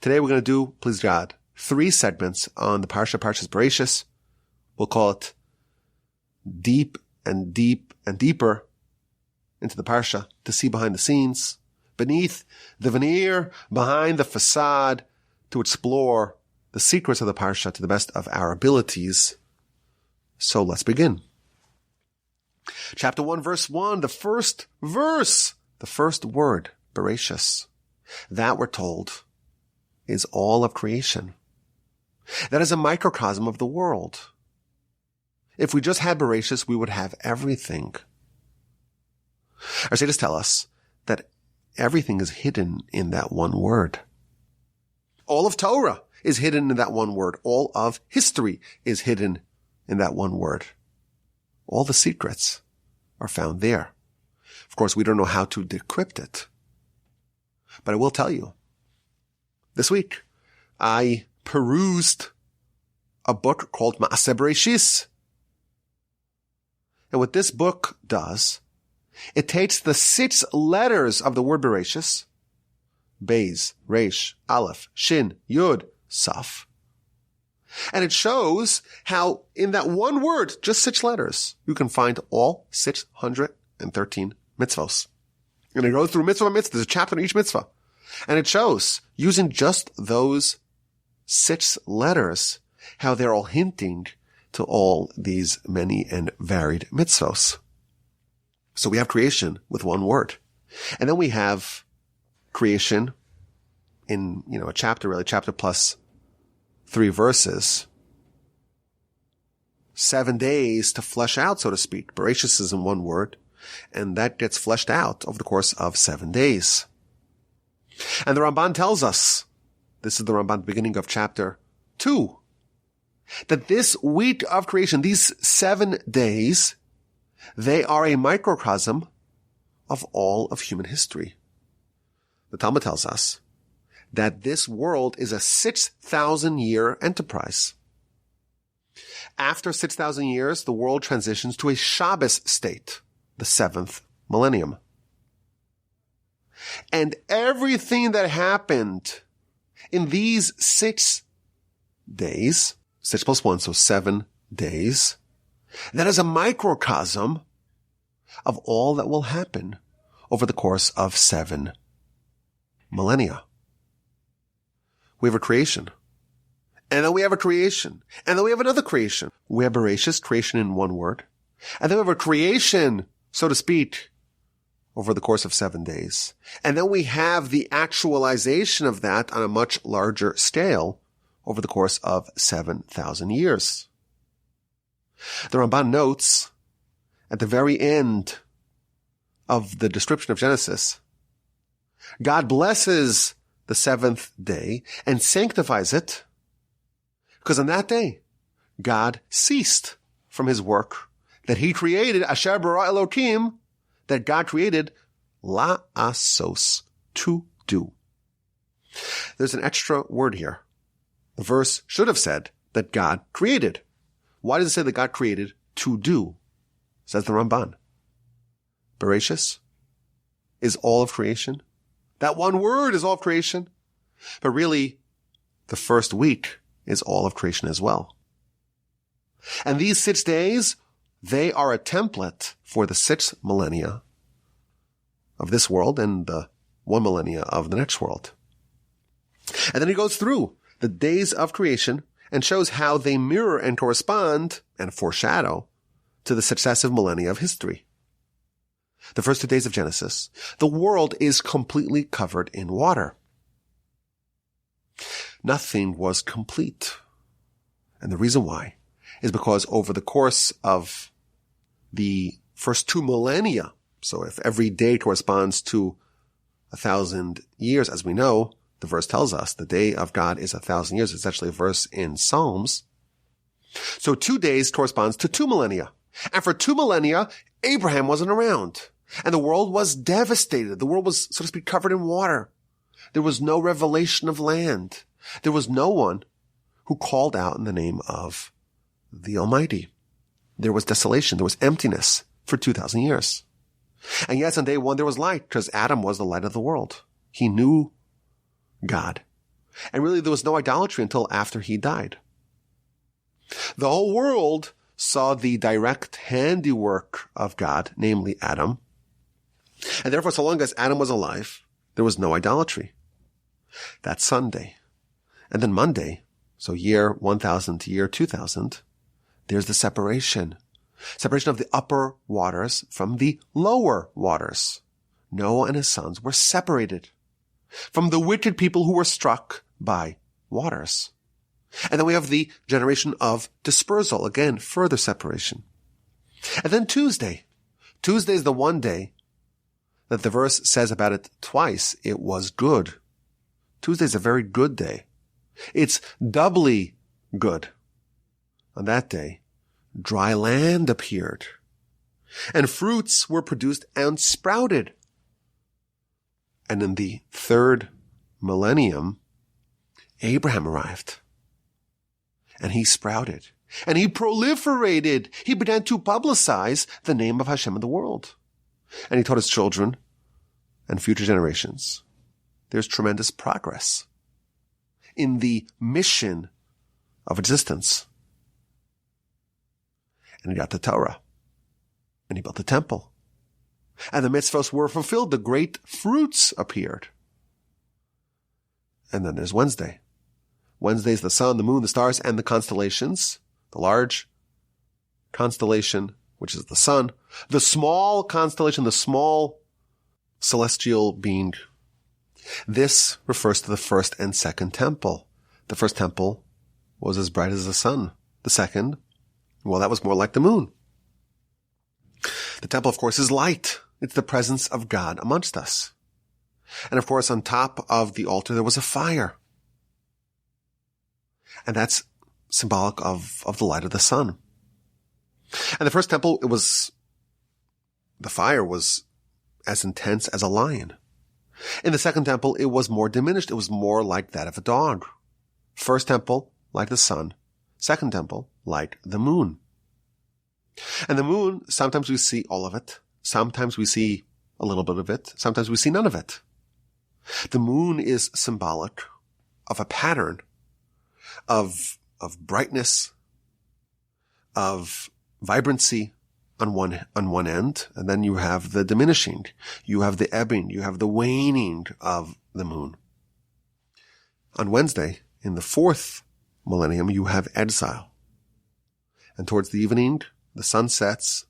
Today we're going to do, please God, 3 segments on the Parshas Bereishis. We'll call it deep and deeper into the Parsha to see behind the scenes, beneath the veneer, behind the facade, to explore the secrets of the Parsha to the best of our abilities. So let's begin. Chapter 1, verse 1, the first verse, the first word, Bereishis. That, we're told, is all of creation. That is a microcosm of the world. If we just had Bereishis, we would have everything. Our sages tell us that everything is hidden in that one word. All of Torah is hidden in that one word. All of history is hidden in that one word. All the secrets are found there. Of course, we don't know how to decrypt it. But I will tell you, this week, I perused a book called Bereishis. And what this book does, it takes the 6 letters of the word Bereishis, Beis, Resh, Aleph, Shin, Yud, Saf, and it shows how in that one word, just 6 letters, you can find all 613 mitzvos. And it goes through mitzvah by mitzvah. There's a chapter in each mitzvah. And it shows, using just those 6 letters, how they're all hinting to all these many and varied mitzvos. So we have creation with one word. And then we have creation in, a chapter plus 3 verses. 7 days to flesh out, so to speak. Bereishis is in one word, and that gets fleshed out over the course of 7 days. And the Ramban tells us, this is the Ramban beginning of chapter 2, that this week of creation, these 7 days, they are a microcosm of all of human history. The Talmud tells us that this world is a 6,000-year enterprise. After 6,000 years, the world transitions to a Shabbos state, the 7th millennium. And everything that happened in these 6 days, 6 plus 1, so 7 days, that is a microcosm of all that will happen over the course of 7 millennia. We have a creation. And then we have a creation. And then we have another creation. We have Bereishis, creation in one word. And then we have a creation, so to speak, over the course of 7 days. And then we have the actualization of that on a much larger scale over the course of 7,000 years. The Ramban notes at the very end of the description of Genesis, God blesses the 7th day and sanctifies it because on that day, God ceased from his work that he created, Asher bara Elokim, that God created, la'asos, to do. There's an extra word here. The verse should have said that God created. Why does it say that God created to do? Says the Ramban. Bereishis is all of creation. That one word is all of creation. But really, the first week is all of creation as well. And these 6 days, they are a template for the 6 millennia of this world and the 1 millennia of the next world. And then he goes through the days of creation and shows how they mirror and correspond and foreshadow to the successive millennia of history. The first 2 days of Genesis, the world is completely covered in water. Nothing was complete. And the reason why is because over the course of the first 2 millennia, so if every day corresponds to 1,000 years, as we know, the verse tells us the day of God is 1,000 years. It's actually a verse in Psalms. So 2 days corresponds to 2 millennia. And for 2 millennia, Abraham wasn't around. And the world was devastated. The world was, so to speak, covered in water. There was no revelation of land. There was no one who called out in the name of the Almighty. There was desolation. There was emptiness for 2,000 years. And yes, on day 1 there was light because Adam was the light of the world. He knew God. And really there was no idolatry until after he died. The whole world saw the direct handiwork of God, namely Adam. And therefore, so long as Adam was alive, there was no idolatry. That's Sunday. And then Monday, so year 1000 to year 2000, there's the separation. Separation of the upper waters from the lower waters. Noah and his sons were separated from the wicked people who were struck by waters. And then we have the generation of dispersal. Again, further separation. And then Tuesday. Tuesday is the one day that the verse says about it twice. It was good. Tuesday is a very good day. It's doubly good. On that day, dry land appeared, and fruits were produced and sprouted. And in the third millennium, Abraham arrived, and he sprouted, and he proliferated. He began to publicize the name of Hashem in the world. And he taught his children and future generations. There's tremendous progress in the mission of existence. And he got the Torah. And he built the temple. And the mitzvahs were fulfilled. The great fruits appeared. And then there's Wednesday. Wednesday is the sun, the moon, the stars, and the constellations. The large constellation, which is the sun. The small constellation, the small celestial being. This refers to the first and second temple. The first temple was as bright as the sun. The second, well, that was more like the moon. The temple, of course, is light. It's the presence of God amongst us. And of course, on top of the altar, there was a fire. And that's symbolic of the light of the sun. And the first temple, the fire was as intense as a lion. In the second temple, it was more diminished. It was more like that of a dog. First temple, like the sun. Second temple, like the moon. And the moon, sometimes we see all of it. Sometimes we see a little bit of it. Sometimes we see none of it. The moon is symbolic of a pattern of brightness, of vibrancy on one end, and then you have the diminishing, you have the ebbing, you have the waning of the moon. On Wednesday, in the fourth millennium, you have exile. And towards the evening, the sun sets,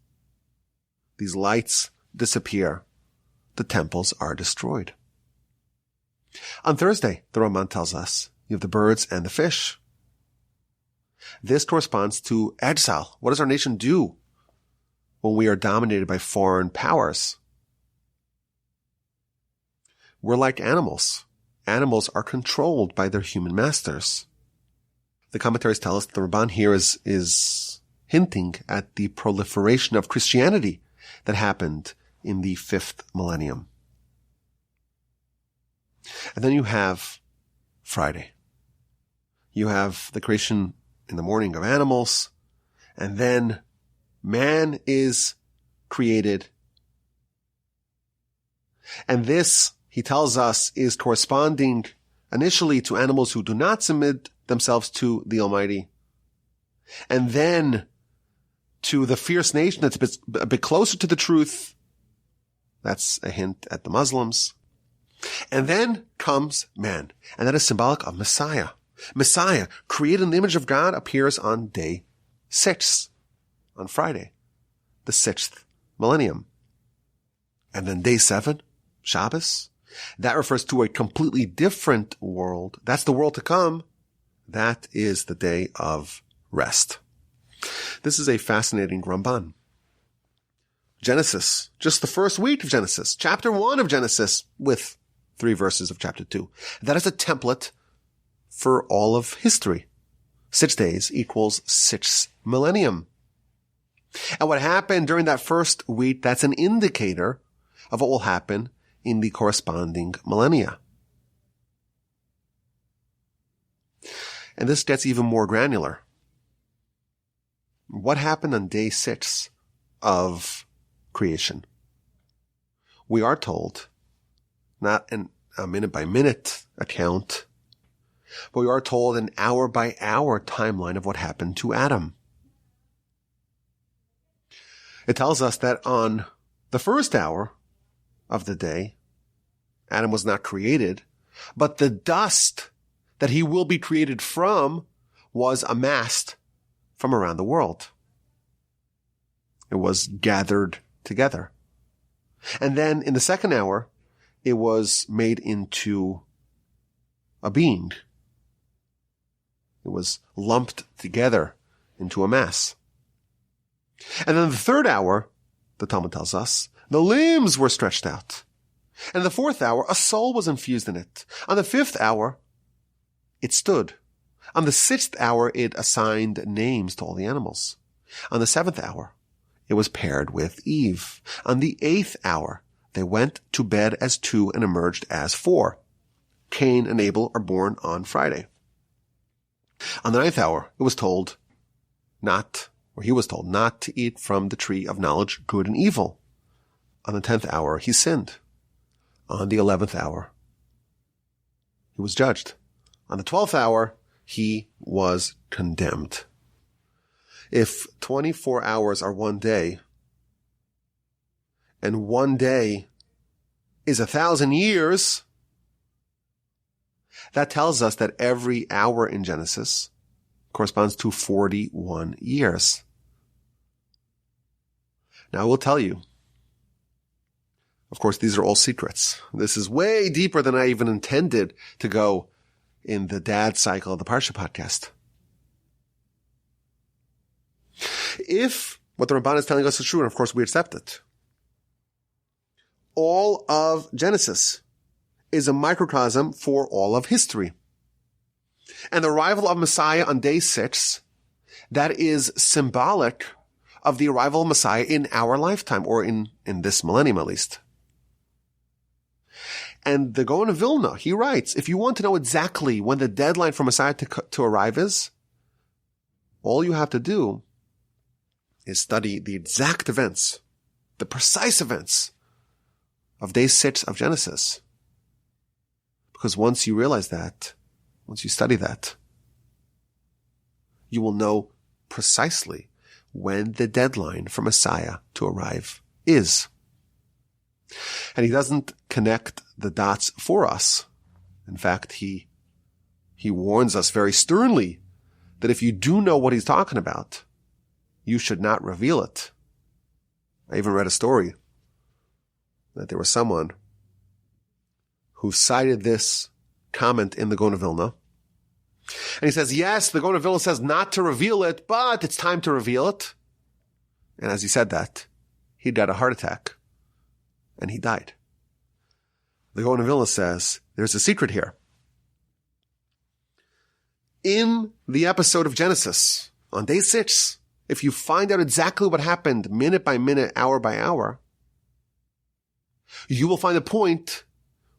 these lights disappear, the temples are destroyed. On Thursday, the Raman tells us, you have the birds and the fish. This corresponds to exile. What does our nation do when we are dominated by foreign powers? We're like animals. Animals are controlled by their human masters. The commentaries tell us that the Ramban here is hinting at the proliferation of Christianity that happened in the fifth millennium. And then you have Friday. You have the creation in the morning of animals, and then man is created. And this, he tells us, is corresponding initially to animals who do not submit themselves to the Almighty, and then to the fierce nation that's a bit closer to the truth. That's a hint at the Muslims. And then comes man, and that is symbolic of Messiah. Messiah, created in the image of God, appears on day 6, on Friday, the 6th millennium. And then day 7, Shabbos, that refers to a completely different world. That's the world to come. That is the day of rest. This is a fascinating Ramban. Genesis, just the first week of Genesis, chapter 1 of Genesis, with 3 verses of chapter 2. That is a template for all of history. 6 days equals 6 millennium. And what happened during that first week, that's an indicator of what will happen in the corresponding millennia. And this gets even more granular. What happened on day 6 of creation? We are told, not a minute by minute account, but we are told an hour-by-hour timeline of what happened to Adam. It tells us that on the first hour of the day, Adam was not created, but the dust that he will be created from was amassed from around the world. It was gathered together. And then in the second hour, it was made into a being. It was lumped together into a mass. And then the third hour, the Talmud tells us, the limbs were stretched out. And in the fourth hour, a soul was infused in it. On the fifth hour, it stood. On the sixth hour, it assigned names to all the animals. On the seventh hour, it was paired with Eve. On the eighth hour, they went to bed as two and emerged as four. Cain and Abel are born on Friday. On the ninth hour, he was told not to eat from the tree of knowledge, good and evil. On the 10th hour, he sinned. On the 11th hour, he was judged. On the 12th hour, he was condemned. If 24 hours are one day, and one day is 1,000 years, that tells us that every hour in Genesis corresponds to 41 years. Now, I will tell you, of course, these are all secrets. This is way deeper than I even intended to go in the dad cycle of the Parsha podcast. If what the Ramban is telling us is true, and of course we accept it, all of Genesis is a microcosm for all of history. And the arrival of Messiah on day 6, that is symbolic of the arrival of Messiah in our lifetime, or in this millennium at least. And the Gaon of Vilna, he writes, if you want to know exactly when the deadline for Messiah to arrive is, all you have to do is study the exact events, the precise events of day 6 of Genesis. Because once you realize that, once you study that, you will know precisely when the deadline for Messiah to arrive is. And he doesn't connect the dots for us. In fact, he warns us very sternly that if you do know what he's talking about, you should not reveal it. I even read a story that there was someone who cited this comment in the Gaon of Vilna. And he says, yes, the Gaon of Vilna says not to reveal it, but it's time to reveal it. And as he said that, he got a heart attack and he died. The Gaon of Vilna says, there's a secret here. In the episode of Genesis, on day 6, if you find out exactly what happened minute by minute, hour by hour, you will find a point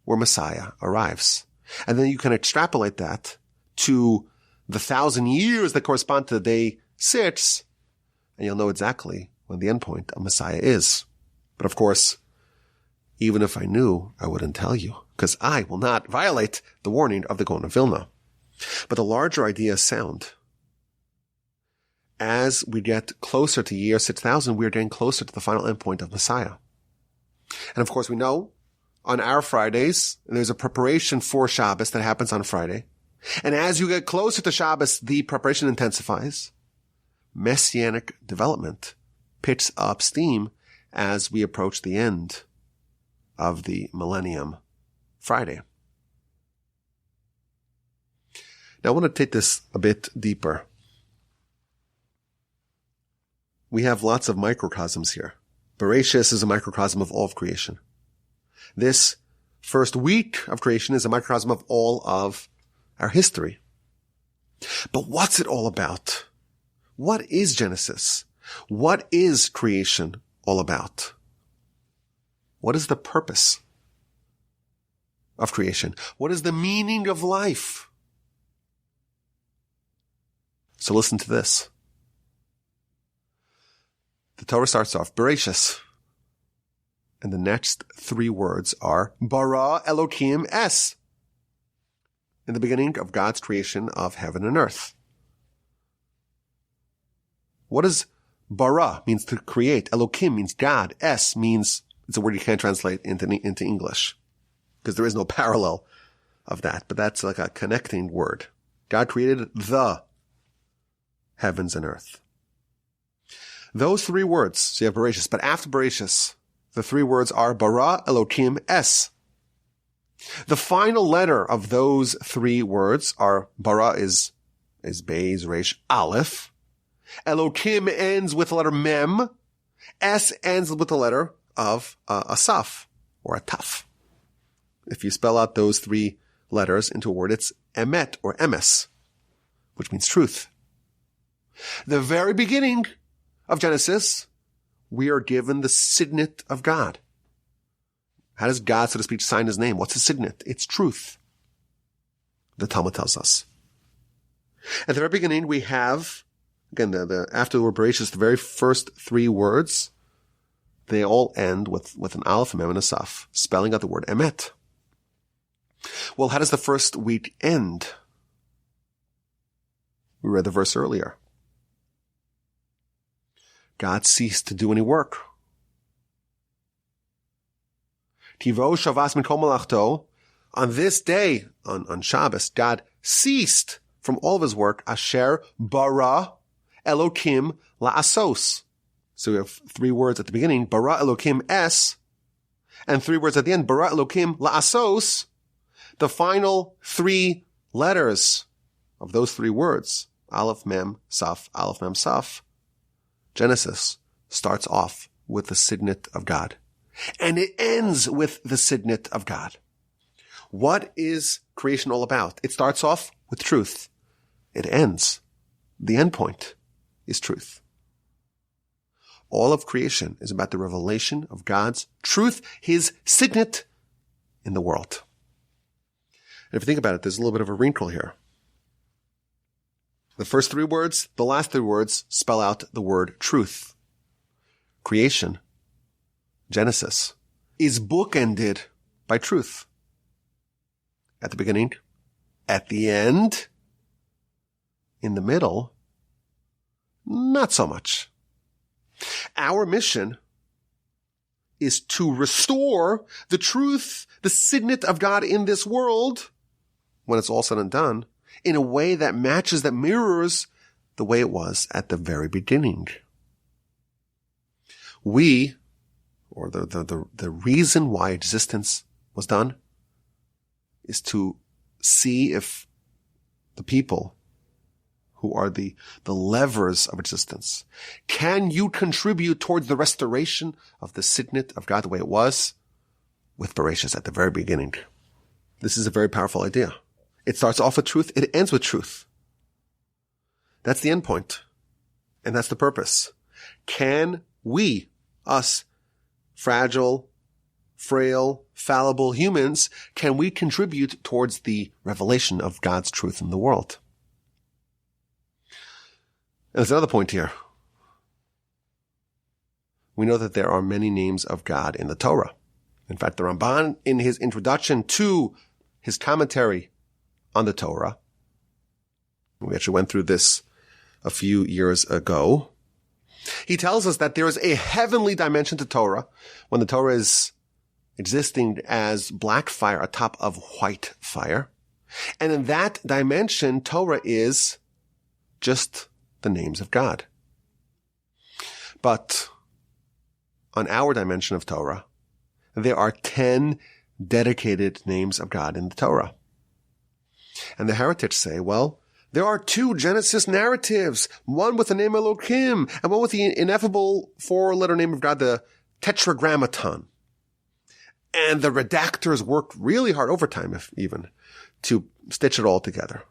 where Messiah arrives. And then you can extrapolate that to the 1,000 years that correspond to day 6, and you'll know exactly when the endpoint of Messiah is. But of course, even if I knew, I wouldn't tell you, because I will not violate the warning of the Gaon of Vilna. But the larger idea is sound. As we get closer to year 6,000, we are getting closer to the final endpoint of Messiah. And of course, we know on our Fridays, there's a preparation for Shabbos that happens on Friday. And as you get closer to Shabbos, the preparation intensifies. Messianic development picks up steam as we approach the end of the Millennium Friday. Now, I want to take this a bit deeper. We have lots of microcosms here. Bereishis is a microcosm of all of creation. This first week of creation is a microcosm of all of our history. But what's it all about? What is Genesis? What is creation all about? What is the purpose of creation? What is the meaning of life? So listen to this. The Torah starts off, Bereishis. And the next 3 words are, Bara Elokim Es. in the beginning of God's creation of heaven and earth. What does bara means to create? Elokim means God. Es means, it's a word you can't translate into English because there is no parallel of that, but that's like a connecting word. God created the heavens and earth. Those three words, so you have Bereishis, but after Bereishis, the three words are bara, Elokim, es. The final letter of those three words are, bara is Beis, Resh, Aleph. Elokim ends with the letter mem. Es ends with the letter of a saf, or a taf. If you spell out those three letters into a word, it's emet, or emes, which means truth. The very beginning of Genesis, we are given the signet of God. How does God, so to speak, sign his name? What's his signet? It's truth. The Talmud tells us. At the very beginning, we have, again, after the word Bereishis, the very first three words, they all end with an aleph, a mem, and a saf, spelling out the word emet. Well, how does the first week end? We read the verse earlier. God ceased to do any work. Tivo shavas mikol malachto. On this day, on Shabbos, God ceased from all of his work. Asher bara Elokim la'asos. So we have three words at the beginning, bara Elokim es, and three words at the end, bara Elokim la'asos. The final three letters of those three words, aleph, mem, saf, aleph, mem, saf, Genesis starts off with the signet of God. And it ends with the signet of God. What is creation all about? It starts off with truth. It ends. The end point is truth. All of creation is about the revelation of God's truth, his signet in the world. And if you think about it, there's a little bit of a wrinkle here. The first three words, the last three words spell out the word truth. Creation, Genesis, is bookended by truth. At the beginning, at the end, in the middle, not so much. Our mission is to restore the truth, the signet of God in this world, when it's all said and done, in a way that matches, that mirrors the way it was at the very beginning. We, or the reason why existence was done, is to see if the people who are the levers of existence, can you contribute towards the restoration of the signet of God the way it was with Bereishis at the very beginning? This is a very powerful idea. It starts off with truth. It ends with truth. That's the end point. And that's the purpose. Can we, us, fragile, frail, fallible humans, can we contribute towards the revelation of God's truth in the world? And there's another point here. We know that there are many names of God in the Torah. In fact, the Ramban, in his introduction to his commentary on the Torah, we actually went through this a few years ago, he tells us that there is a heavenly dimension to Torah when the Torah is existing as black fire atop of white fire. And in that dimension, Torah is just the names of God. But on our dimension of Torah, there are 10 dedicated names of God in the Torah. And the heretics say, well, there are 2 Genesis narratives, one with the name Elokim, and one with the ineffable 4-letter name of God, the Tetragrammaton. And the redactors worked really hard, overtime even, to stitch it all together.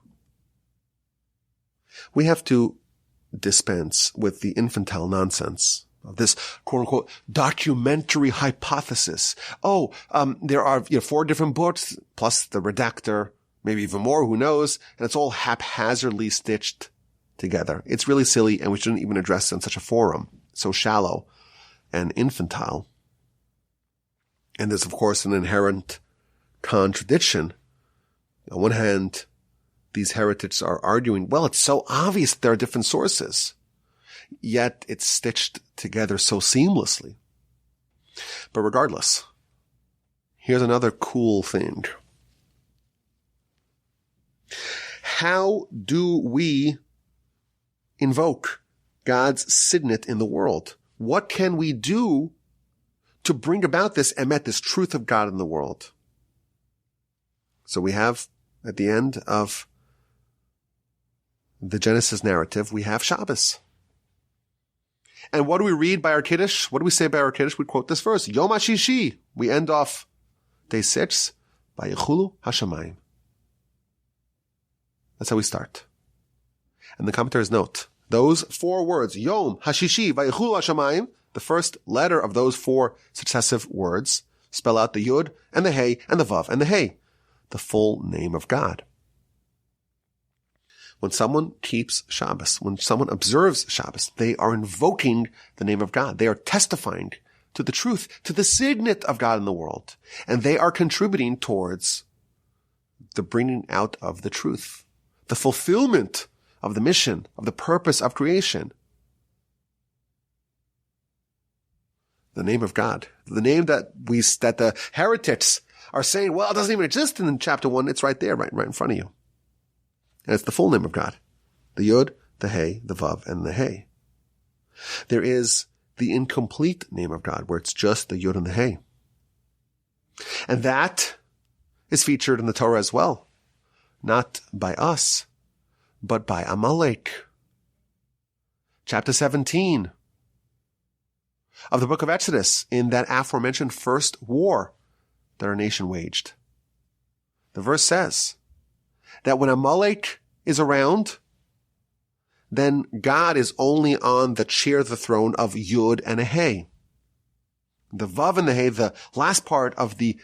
We have to dispense with the infantile nonsense of this quote-unquote documentary hypothesis. There are 4 different books, plus the redactor, maybe even more, who knows, and it's all haphazardly stitched together. It's really silly, and we shouldn't even address it in such a forum, so shallow and infantile. And there's, of course, an inherent contradiction On one hand, these heretics are arguing, well, it's so obvious there are different sources, yet it's stitched together so seamlessly. But regardless, here's another cool thing. How do we invoke God's signet in the world? What can we do to bring about this emet, this truth of God in the world? So we have, at the end of the Genesis narrative, we have Shabbos. And what do we read by our Kiddush? What do we say by our Kiddush? We quote this verse, Yom HaShishi. We end off day 6 by Yechulu Hashamayim. That's how we start. And the commentaries note, those 4 words, Yom HaShishi Vayechulu Hashamayim, the first letter of those 4 successive words, spell out the Yud and the Hey and the Vav and the Hey, the full name of God. When someone keeps Shabbos, when someone observes Shabbos, they are invoking the name of God. They are testifying to the truth, to the signet of God in the world. And they are contributing towards the bringing out of the truth, the fulfillment of the mission, of the purpose of creation. The name of God, the name that the heretics are saying, well, it doesn't even exist in chapter 1. It's right there, right in front of you. And it's the full name of God. The Yud, the Hey, the Vav, and the Hey. There is the incomplete name of God, where it's just the Yud and the Hey. And that is featured in the Torah as well. Not by us, but by Amalek. Chapter 17 of the book of Exodus, in that aforementioned first war that our nation waged. The verse says that when Amalek is around, then God is only on the chair of the throne of Yud and a Hey. The Vav and the Hey, the last part of the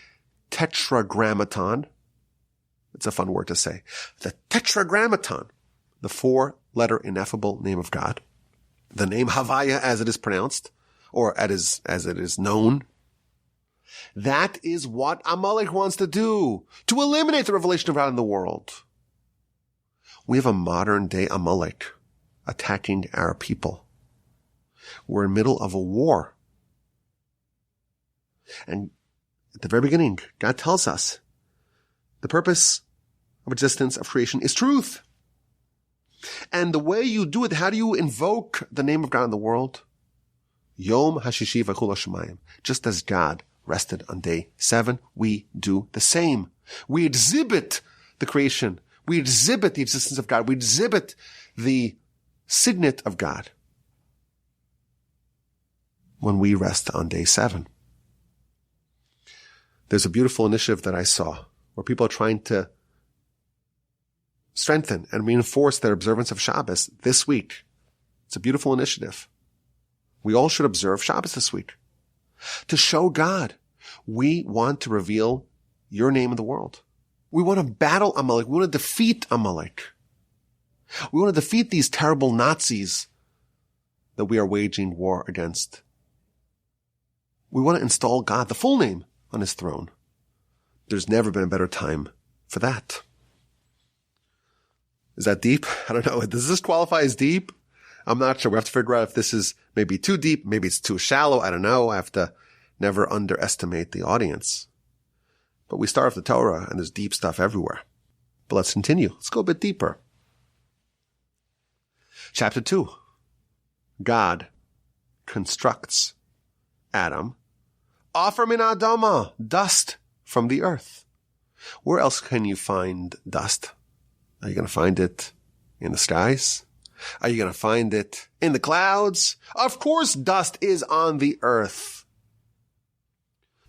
tetragrammaton. It's a fun word to say. The tetragrammaton, the 4-letter ineffable name of God. The name Havaya, as it is pronounced, or as it is known. That is what Amalek wants to do, to eliminate the revelation of God in the world. We have a modern day Amalek attacking our people. We're in the middle of a war. And at the very beginning, God tells us the purpose of existence, of creation, is truth. And the way you do it, how do you invoke the name of God in the world? Yom HaShishi V'Chul HaShemayim. Just as God rested on day 7, we do the same. We exhibit the creation. We exhibit the existence of God. We exhibit the signet of God when we rest on day 7. There's a beautiful initiative that I saw where people are trying to strengthen and reinforce their observance of Shabbos this week. It's a beautiful initiative. We all should observe Shabbos this week to show God we want to reveal your name in the world. We want to battle Amalek. We want to defeat Amalek. We want to defeat these terrible Nazis that we are waging war against. We want to install God, the full name, on his throne. There's never been a better time for that. Is that deep? I don't know. Does this qualify as deep? I'm not sure. We have to figure out if this is maybe too deep, maybe it's too shallow. I don't know. I have to never underestimate the audience. But we start with the Torah, and there's deep stuff everywhere. But let's continue. Let's go a bit deeper. Chapter 2. God constructs Adam. Offer min Adama, dust from the earth. Where else can you find dust? Are you going to find it in the skies? Are you going to find it in the clouds? Of course dust is on the earth.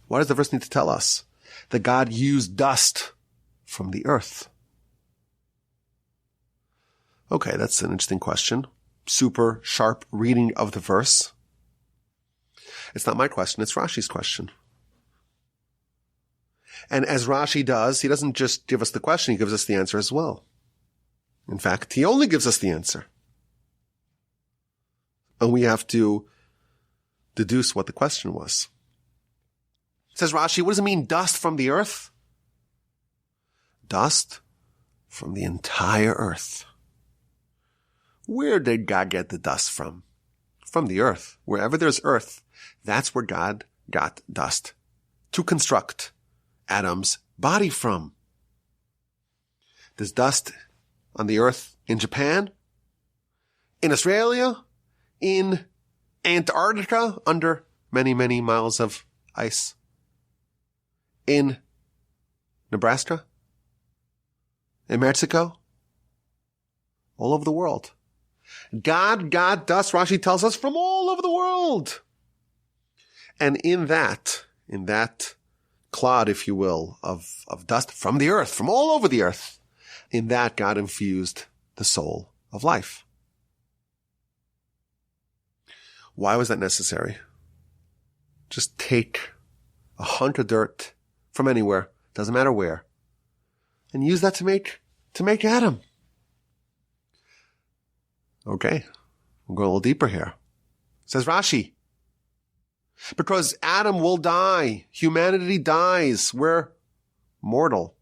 Why does the verse need to tell us that God used dust from the earth? Okay, that's an interesting question. Super sharp reading of the verse. It's not my question, it's Rashi's question. And as Rashi does, he doesn't just give us the question, he gives us the answer as well. In fact, he only gives us the answer. And we have to deduce what the question was. Says Rashi, what does it mean, dust from the earth? dust from the entire earth. Where did God get the dust from? From the earth. Wherever there's earth, that's where God got dust to construct Adam's body from. There's dust on the earth in Japan, in Australia, in Antarctica, under many, many miles of ice, in Nebraska, in Mexico, all over the world. God got dust, Rashi tells us, from all over the world. And in that clod, if you will, of dust from the earth, from all over the earth, in that God infused the soul of life. Why was that necessary? Just take a hunk of dirt from anywhere, doesn't matter where, and use that to make Adam. Okay, we'll go a little deeper here. Says Rashi, because Adam will die, humanity dies, we're mortal.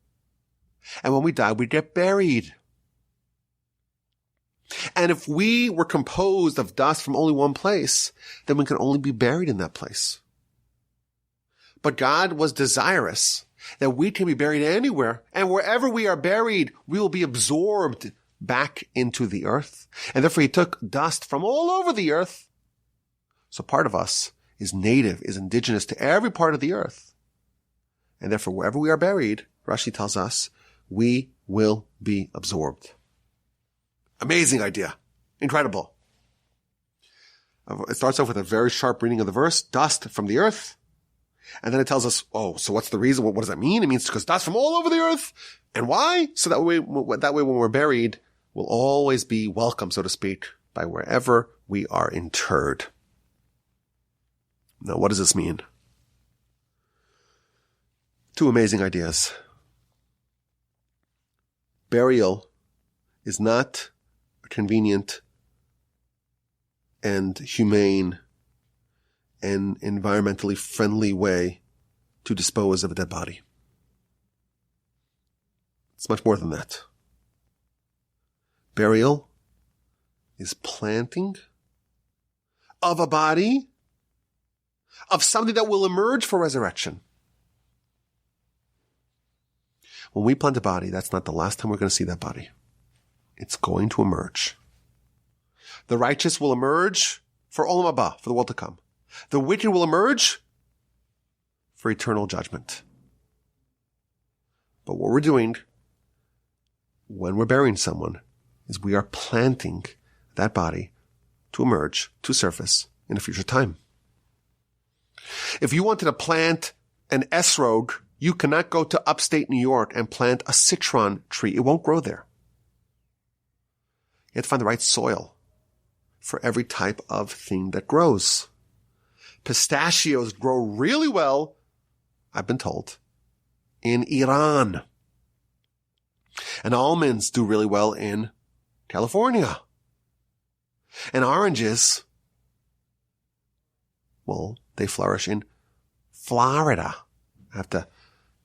And when we die, we get buried. And if we were composed of dust from only one place, then we can only be buried in that place. But God was desirous that we can be buried anywhere, and wherever we are buried, we will be absorbed back into the earth. And therefore he took dust from all over the earth. So part of us is native, is indigenous to every part of the earth. And therefore wherever we are buried, Rashi tells us, we will be absorbed. Amazing idea. Incredible. It starts off with a very sharp reading of the verse, dust from the earth. And then it tells us, oh, so what's the reason? What does that mean? It means because dust from all over the earth. And why? So that way when we're buried, we'll always be welcome, so to speak, by wherever we are interred. Now, what does this mean? Two amazing ideas. Burial is not a convenient and humane and environmentally friendly way to dispose of a dead body. It's much more than that. Burial is planting of a body, of something that will emerge for resurrection. When we plant a body, that's not the last time we're going to see that body. It's going to emerge. The righteous will emerge for Olam Haba, for the world to come. The wicked will emerge for eternal judgment. But what we're doing when we're burying someone is we are planting that body to emerge, to surface in a future time. If you wanted to plant an esrog, you cannot go to upstate New York and plant a citron tree. It won't grow there. You have to find the right soil for every type of thing that grows. Pistachios grow really well, I've been told, in Iran. And almonds do really well in California. And oranges, well, they flourish in Florida. I have to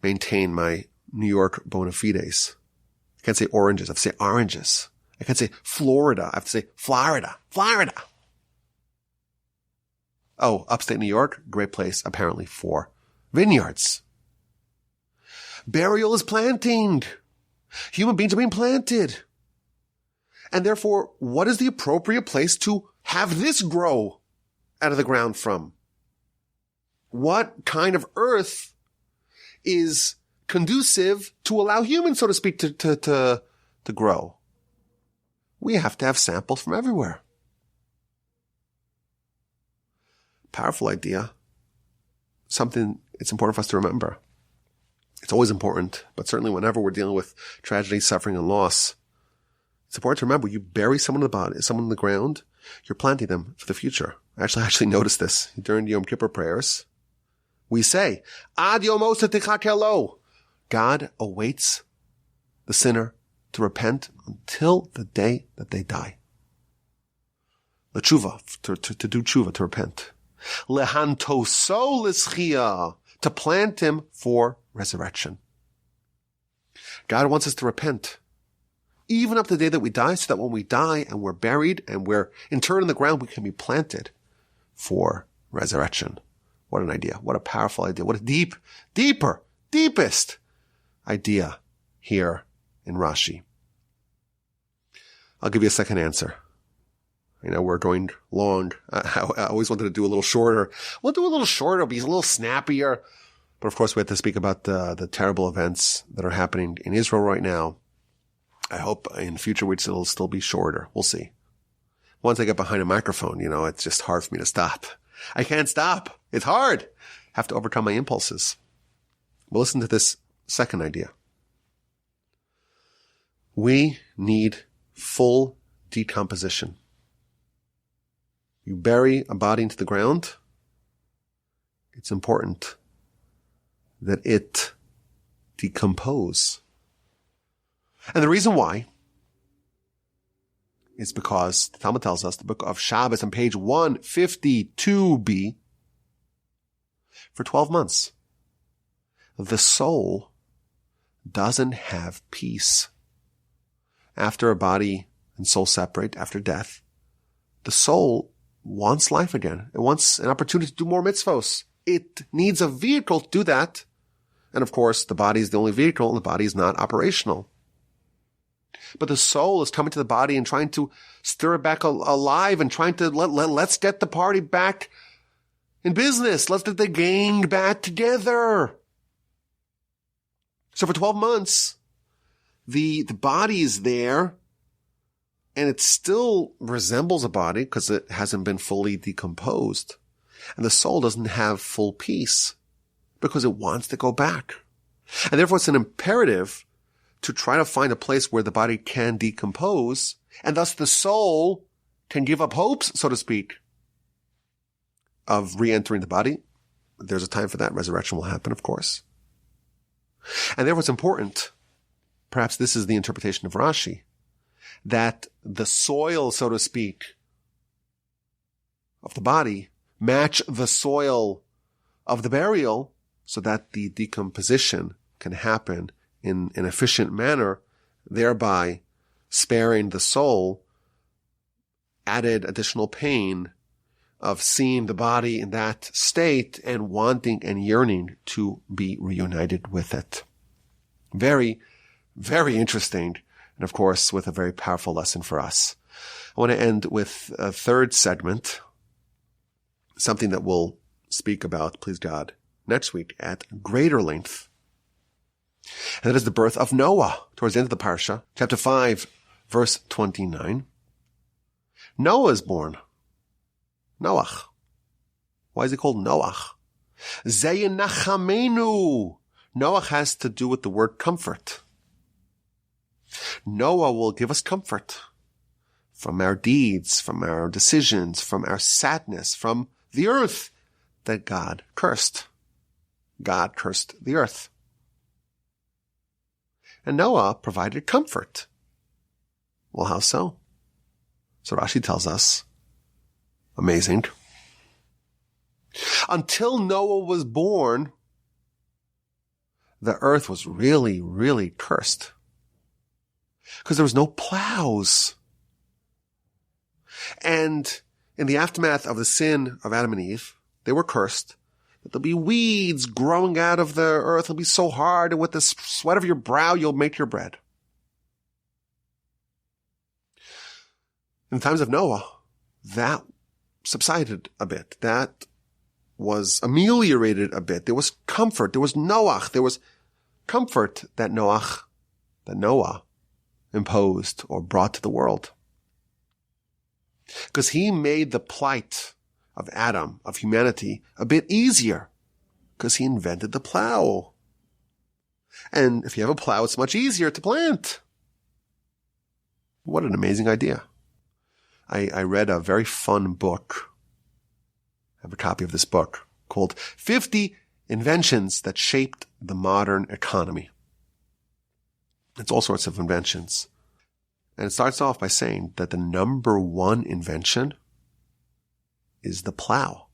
maintain my New York bona fides. I can't say oranges, I have to say oranges. I can't say Florida, I have to say Florida. Florida! Oh, upstate New York, great place apparently for vineyards. Burial is planting. Human beings are being planted. And therefore, what is the appropriate place to have this grow out of the ground from? What kind of earth is conducive to allow humans, so to speak, to grow? We have to have samples from everywhere. Powerful idea. Something it's important for us to remember. It's always important, but certainly whenever we're dealing with tragedy, suffering, and loss, it's important to remember you bury someone in the body, someone in the ground, you're planting them for the future. I actually noticed this during the Yom Kippur prayers. We say, Ad Yom Osa Tichakelo. God awaits the sinner to repent until the day that they die. L'tshuva, to do tshuva, to repent. Lehantoso l'schia, to plant him for resurrection. God wants us to repent, even up to the day that we die, so that when we die and we're buried and we're interred in the ground, we can be planted for resurrection. What an idea. What a powerful idea. What a deepest idea here in Rashi. I'll give you a second answer. We're going long. I always wanted to do a little shorter. We'll do a little shorter, be a little snappier. But of course, we have to speak about the terrible events that are happening in Israel right now. I hope in future weeks it'll still be shorter. We'll see. Once I get behind a microphone, it's just hard for me to stop. I can't stop. It's hard. I have to overcome my impulses. But listen to this second idea. We need full decomposition. You bury a body into the ground, it's important that it decompose. And the reason why is because the Talmud tells us, the book of Shabbos on page 152b, for 12 months, the soul doesn't have peace. After a body and soul separate, after death, the soul wants life again. It wants an opportunity to do more mitzvos. It needs a vehicle to do that. And of course, the body is the only vehicle, and the body is not operational. But the soul is coming to the body and trying to stir it back alive and trying to let's get the party back in business. Let's get the gang back together. So for 12 months, the body is there, and it still resembles a body because it hasn't been fully decomposed. And the soul doesn't have full peace because it wants to go back. And therefore it's an imperative to try to find a place where the body can decompose, and thus the soul can give up hopes, so to speak, of re-entering the body. There's a time for that. Resurrection will happen, of course. And therefore it's important, perhaps this is the interpretation of Rashi, that the soil, so to speak, of the body match the soil of the burial so that the decomposition can happen in an efficient manner, thereby sparing the soul added additional pain of seeing the body in that state and wanting and yearning to be reunited with it. Very, very interesting. And of course, with a very powerful lesson for us. I want to end with a third segment, something that we'll speak about, please God, next week at greater length. And that is the birth of Noah, towards the end of the Parsha, chapter 5, verse 29. Noah is born. Noach. Why is he called Noach? Zeyinachamenu. Noach has to do with the word comfort. Noah will give us comfort from our deeds, from our decisions, from our sadness, from the earth that God cursed. God cursed the earth. And Noah provided comfort. Well, how so? So Rashi tells us, amazing. Until Noah was born, the earth was really, really cursed. Because there was no plows. And in the aftermath of the sin of Adam and Eve, they were cursed. That there'll be weeds growing out of the earth. It'll be so hard, and with the sweat of your brow, you'll make your bread. In the times of Noah, that subsided a bit. That was ameliorated a bit. There was comfort. There was Noach. There was comfort that Noah imposed or brought to the world. Because he made the plight of Adam, of humanity, a bit easier. Because he invented the plow. And if you have a plow, it's much easier to plant. What an amazing idea. I read a very fun book. I have a copy of this book called 50 Inventions That Shaped the Modern Economy. It's all sorts of inventions. And it starts off by saying that the number one invention is the plow.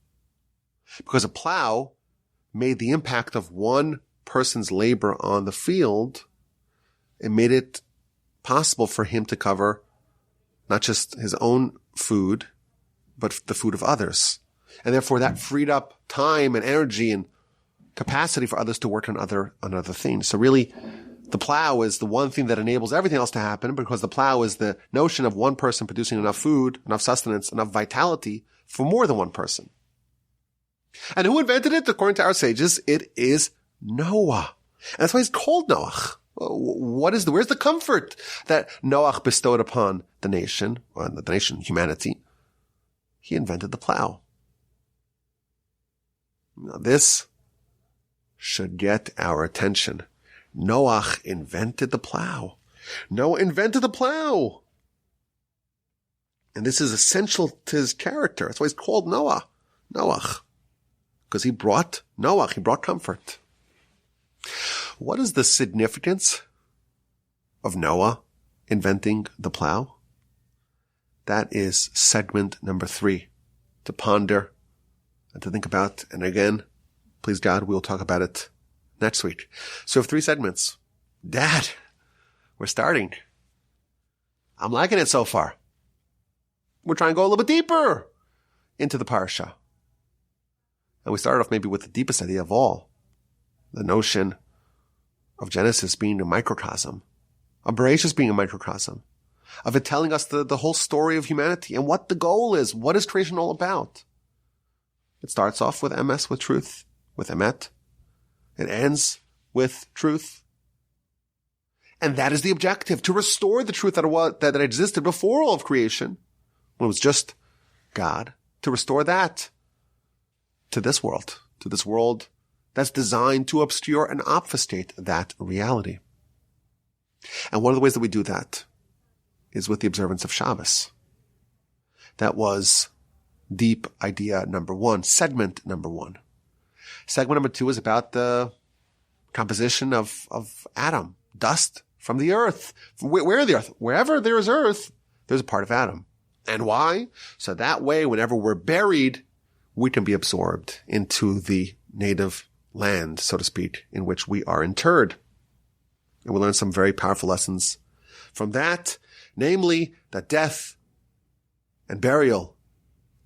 Because a plow made the impact of one person's labor on the field it made it possible for him to cover not just his own food, but the food of others. And therefore that freed up time and energy and capacity for others to work on other things. So really, the plow is the one thing that enables everything else to happen, because the plow is the notion of one person producing enough food, enough sustenance, enough vitality for more than one person. And who invented it? According to our sages, it is Noah. And that's why he's called Noach. Where's the comfort that Noach bestowed upon the nation, or the nation, humanity? He invented the plow. Now this should get our attention. Noach invented the plow. Noah invented the plow. And this is essential to his character. That's why he's called Noach. Because he brought comfort. What is the significance of Noah inventing the plow? That is segment number 3 to ponder and to think about. And again, please God, we'll talk about it next week. So 3 segments. Dad, we're starting. I'm liking it so far. We're trying to go a little bit deeper into the Parsha. And we started off maybe with the deepest idea of all, the notion of Genesis being a microcosm, of Bereishis being a microcosm, of it telling us the whole story of humanity and what the goal is. What is creation all about? It starts off with emes, with truth, with emet. It ends with truth. And that is the objective, to restore the truth that existed before all of creation, when it was just God, to restore that to this world that's designed to obscure and obfuscate that reality. And one of the ways that we do that is with the observance of Shabbos. That was deep idea number 1, segment number 1. Segment number 2 is about the composition of Adam, dust from the earth. Where the earth? Wherever there is earth, there's a part of Adam. And why? So that way, whenever we're buried, we can be absorbed into the native land, so to speak, in which we are interred. And we'll learn some very powerful lessons from that, namely that death and burial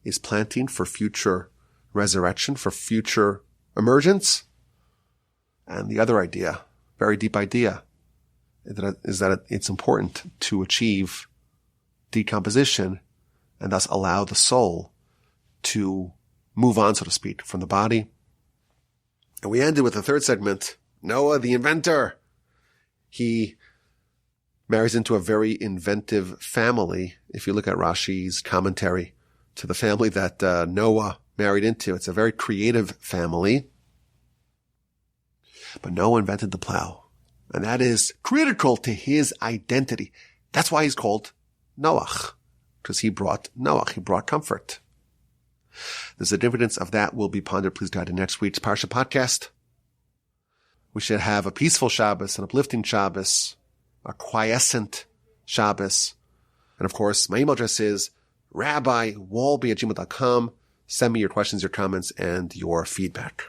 is planting for future resurrection, for future emergence. And the other idea, very deep idea, is that it's important to achieve decomposition and thus allow the soul to move on, so to speak, from the body. And we ended with the 3rd segment, Noah, the inventor. He marries into a very inventive family. If you look at Rashi's commentary to the family that Noah married into, it's a very creative family. But Noah invented the plow. And that is critical to his identity. That's why he's called Noach. Because he brought comfort. The significance of that will be pondered, please God, in next week's Parsha podcast. We should have a peaceful Shabbos, an uplifting Shabbos, a quiescent Shabbos. And of course, my email address is rabbiwalby@gmail.com. Send me your questions, your comments, and your feedback.